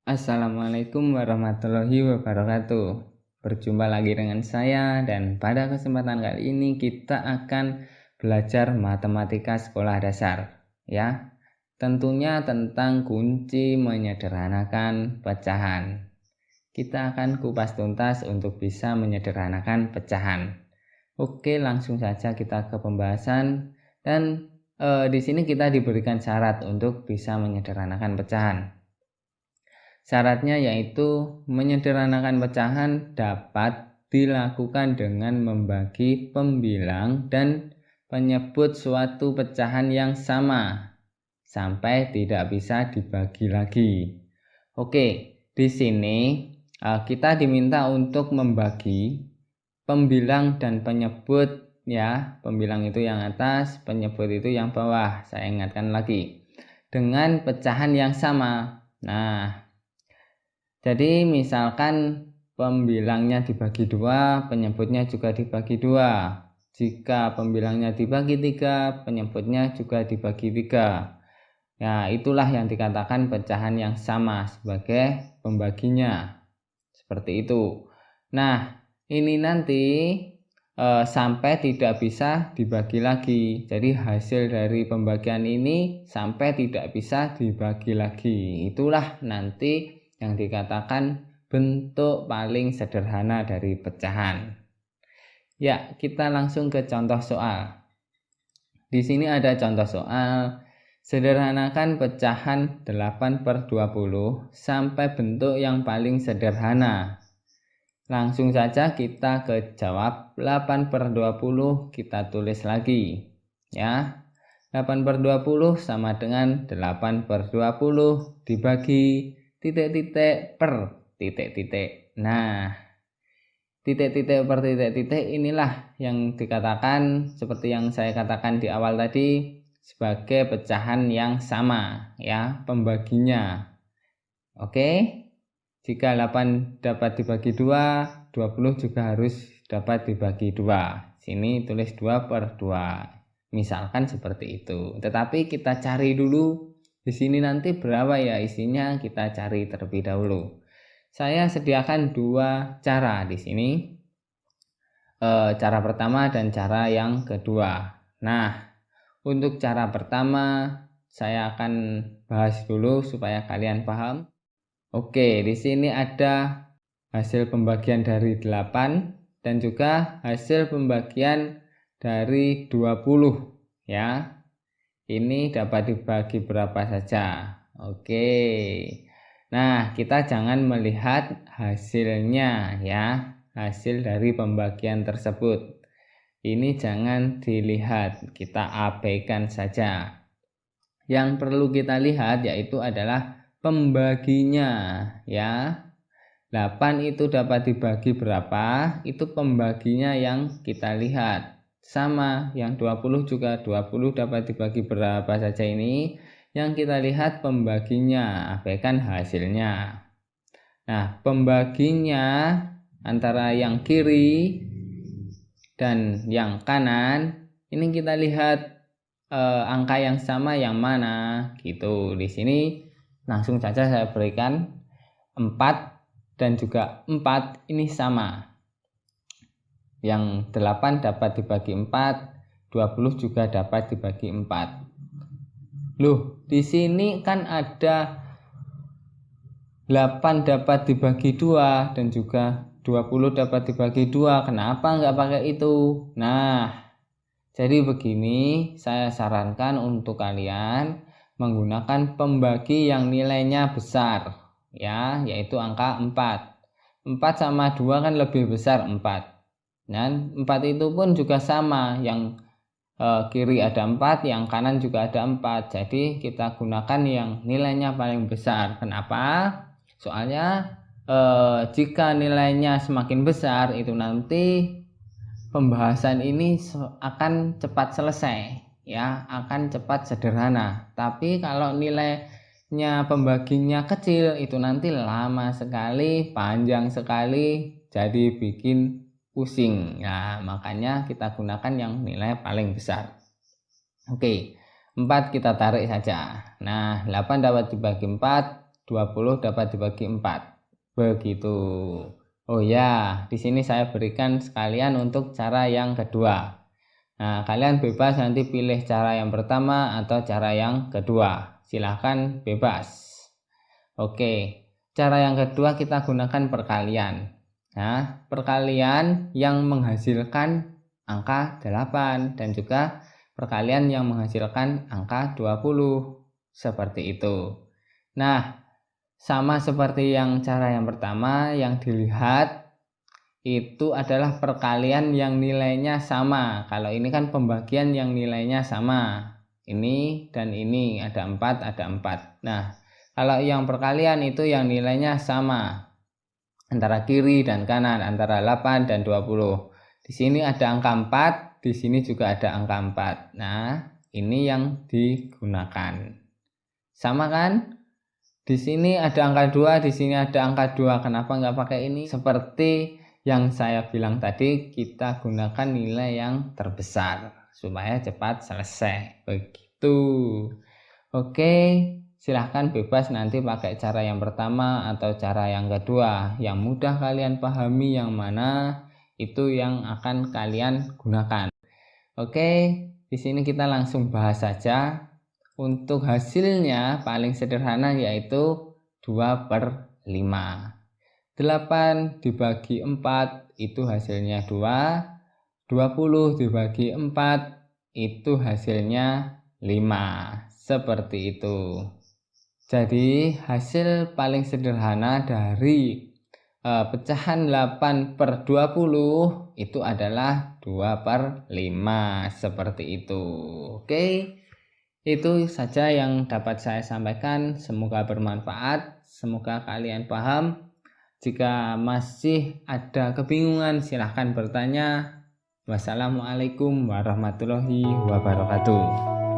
Assalamualaikum warahmatullahi wabarakatuh. Berjumpa lagi dengan saya dan pada kesempatan kali ini kita akan belajar matematika sekolah dasar ya. Tentunya tentang kunci menyederhanakan pecahan. Kita akan kupas tuntas untuk bisa menyederhanakan pecahan. Oke, langsung saja kita ke pembahasan dan di sini kita diberikan syarat untuk bisa menyederhanakan pecahan. Syaratnya yaitu menyederhanakan pecahan dapat dilakukan dengan membagi pembilang dan penyebut suatu pecahan yang sama sampai tidak bisa dibagi lagi. Oke, di sini kita diminta untuk membagi pembilang dan penyebut ya. Pembilang itu yang atas, penyebut itu yang bawah. Saya ingatkan lagi. Dengan pecahan yang sama. Nah, jadi misalkan pembilangnya dibagi 2, penyebutnya juga dibagi 2. Jika pembilangnya dibagi 3, penyebutnya juga dibagi 3. Nah, itulah yang dikatakan pecahan yang sama sebagai pembaginya. Seperti itu. Nah, ini nanti sampai tidak bisa dibagi lagi. Jadi hasil dari pembagian ini sampai tidak bisa dibagi lagi. Itulah nanti yang dikatakan bentuk paling sederhana dari pecahan. Ya, kita langsung ke contoh soal. Di sini ada contoh soal. Sederhanakan pecahan 8/20 sampai bentuk yang paling sederhana. Langsung saja kita ke jawab. 8/20 kita tulis lagi. Ya, 8/20 sama dengan 8/20 dibagi titik-titik per titik-titik. Nah, titik-titik per titik-titik inilah yang dikatakan seperti yang saya katakan di awal tadi sebagai pecahan yang sama ya, pembaginya. Oke. Jika 8 dapat dibagi 2, 20 juga harus dapat dibagi 2. Sini tulis 2/2. Misalkan seperti itu. Tetapi kita cari dulu di sini nanti berapa ya isinya, kita cari terlebih dahulu. Saya sediakan 2 cara di sini. Cara pertama dan cara yang kedua. Nah, untuk cara pertama saya akan bahas dulu supaya kalian paham. Oke, di sini ada hasil pembagian dari 8 dan juga hasil pembagian dari 20 ya. Ini dapat dibagi berapa saja. Oke. Nah, kita jangan melihat hasilnya ya, hasil dari pembagian tersebut. Ini jangan dilihat, kita abaikan saja. Yang perlu kita lihat yaitu adalah pembaginya ya. 8 itu dapat dibagi berapa? Itu pembaginya yang kita lihat. Sama yang 20 juga 20 dapat dibagi berapa saja ini. Yang kita lihat pembaginya, abaikan hasilnya. Nah, pembaginya antara yang kiri dan yang kanan ini kita lihat angka yang sama yang mana gitu. Di sini langsung saja saya berikan 4 dan juga 4 ini sama. Yang 8 dapat dibagi 4, 20 juga dapat dibagi 4. Loh, di sini kan ada 8 dapat dibagi 2 dan juga 20 dapat dibagi 2. Kenapa nggak pakai itu? Nah, jadi begini, saya sarankan untuk kalian menggunakan pembagi yang nilainya besar ya, yaitu angka 4. 4 sama 2 kan lebih besar 4. Dan 4 itu pun juga sama, yang kiri ada 4, yang kanan juga ada 4. Jadi kita gunakan yang nilainya paling besar. Kenapa? Soalnya jika nilainya semakin besar itu nanti pembahasan ini akan cepat selesai ya, akan cepat sederhana. Tapi kalau nilainya pembaginya kecil itu nanti lama sekali, panjang sekali, jadi bikin pusing. Nah, makanya kita gunakan yang nilai paling besar. Oke, 4 kita tarik saja. Nah, 8 dapat dibagi 4, 20 dapat dibagi 4. Begitu. Oh ya, di sini saya berikan sekalian untuk cara yang kedua. Nah, kalian bebas nanti pilih cara yang pertama atau cara yang kedua. Silahkan bebas. Oke, cara yang kedua kita gunakan perkalian. Nah, perkalian yang menghasilkan angka 8 dan juga perkalian yang menghasilkan angka 20. Seperti itu. Nah, sama seperti yang cara yang pertama, yang dilihat itu adalah perkalian yang nilainya sama. Kalau ini kan pembagian yang nilainya sama. Ini dan ini ada 4, ada 4. Nah, kalau yang perkalian itu yang nilainya sama antara kiri dan kanan, antara 8 dan 20. Di sini ada angka 4, di sini juga ada angka 4. Nah, ini yang digunakan. Sama kan? Di sini ada angka 2, di sini ada angka 2. Kenapa nggak pakai ini? Seperti yang saya bilang tadi, kita gunakan nilai yang terbesar supaya cepat selesai. Begitu. Oke, silahkan bebas nanti pakai cara yang pertama atau cara yang kedua. Yang mudah kalian pahami yang mana, itu yang akan kalian gunakan. Oke, di sini kita langsung bahas saja. Untuk hasilnya paling sederhana yaitu 2/5. 8 dibagi 4 itu hasilnya 2. 20 dibagi 4 itu hasilnya 5. Seperti itu. Jadi hasil paling sederhana dari pecahan 8/20 itu adalah 2/5. Seperti itu. Oke. Itu saja yang dapat saya sampaikan. Semoga bermanfaat. Semoga kalian paham. Jika masih ada kebingungan, silahkan bertanya. Wassalamualaikum warahmatullahi wabarakatuh.